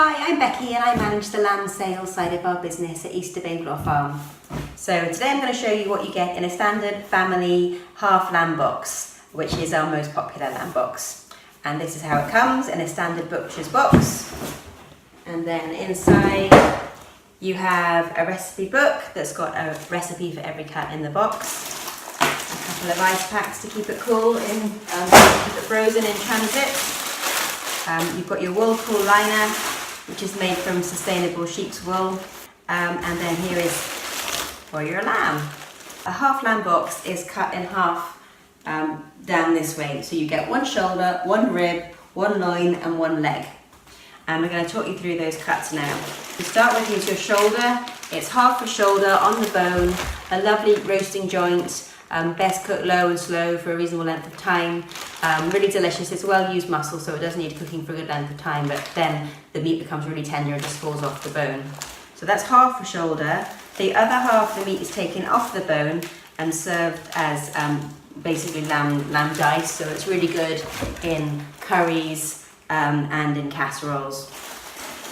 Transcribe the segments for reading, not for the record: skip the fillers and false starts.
Hi, I'm Becky and I manage the lamb sales side of our business at Easter Bavelaw Farm. So today I'm going to show you what you get in a standard family half lamb box, which is our most popular lamb box. And this is how it comes in a standard butcher's box. And then inside you have a recipe book that's got a recipe for every cut in the box. A couple of ice packs to keep it cool, keep it frozen in transit. You've got your WoolCool liner, which is made from sustainable sheep's wool, and then here is for your lamb. A half lamb box is cut in half down this way, so you get one shoulder, one rib, one loin and one leg. And we're going to talk you through those cuts now. To start with is your shoulder. It's half a shoulder on the bone, a lovely roasting joint, best cooked low and slow for a reasonable length of time. Really delicious. It's well used muscle, so it does need cooking for a good length of time, but then the meat becomes really tender and just falls off the bone. So that's half a shoulder. The other half of the meat is taken off the bone and served as basically lamb dice, so it's really good in curries and in casseroles.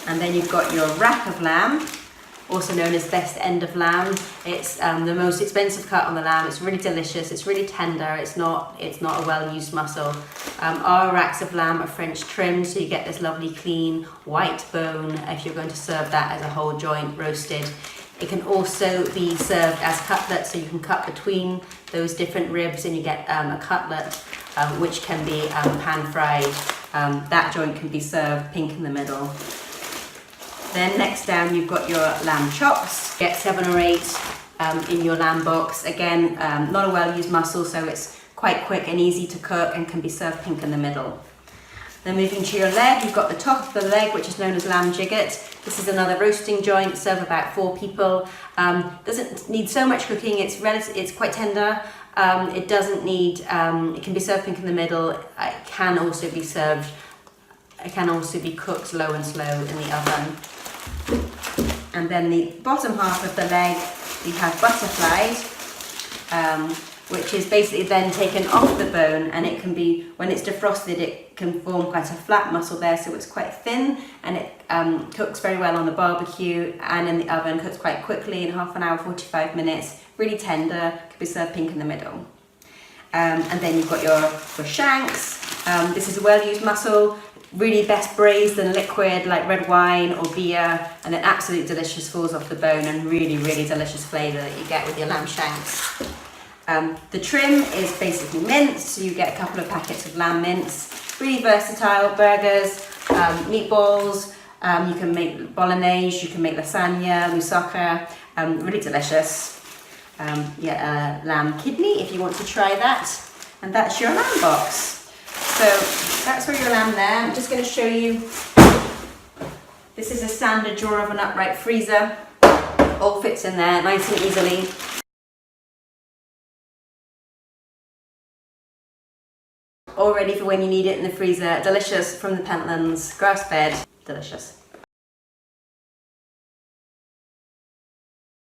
And then you've got your rack of lamb, also known as best end of lamb. It's the most expensive cut on the lamb. It's really delicious, it's really tender, it's not a well-used muscle. Our racks of lamb are French trimmed, so you get this lovely clean white bone if you're going to serve that as a whole joint roasted. It can also be served as cutlets, so you can cut between those different ribs and you get a cutlet which can be pan fried. That joint can be served pink in the middle. Then next down you've got your lamb chops. Get 7 or 8 in your lamb box. Again, not a well-used muscle, so it's quite quick and easy to cook and can be served pink in the middle. Then moving to your leg, you've got the top of the leg, which is known as lamb jigget. This is another roasting joint, serve about 4 people. Doesn't need so much cooking, it's quite tender. It doesn't need, it can be served pink in the middle. It can also be cooked low and slow in the oven. And then the bottom half of the leg, you have butterflied, which is basically then taken off the bone, and it can be, when it's defrosted, it can form quite a flat muscle there, so it's quite thin, and it cooks very well on the barbecue and in the oven, cooks quite quickly in half an hour, 45 minutes, really tender, can be served pink in the middle. And then you've got your Shanks. This is a well-used muscle, really best braised and liquid like red wine or beer, and then absolutely delicious, falls off the bone, and really delicious flavour that you get with your lamb shanks. The trim is basically minced, so you get a couple of packets of lamb mince. Really versatile. Burgers, meatballs, you can make bolognese, you can make lasagna, moussaka, really delicious. Lamb kidney if you want to try that. And that's your lamb box. So that's for your lamb there. I'm just going to show you. This is a standard drawer of an upright freezer. All fits in there nice and easily. All ready for when you need it in the freezer. Delicious from the Pentlands, grass fed, delicious.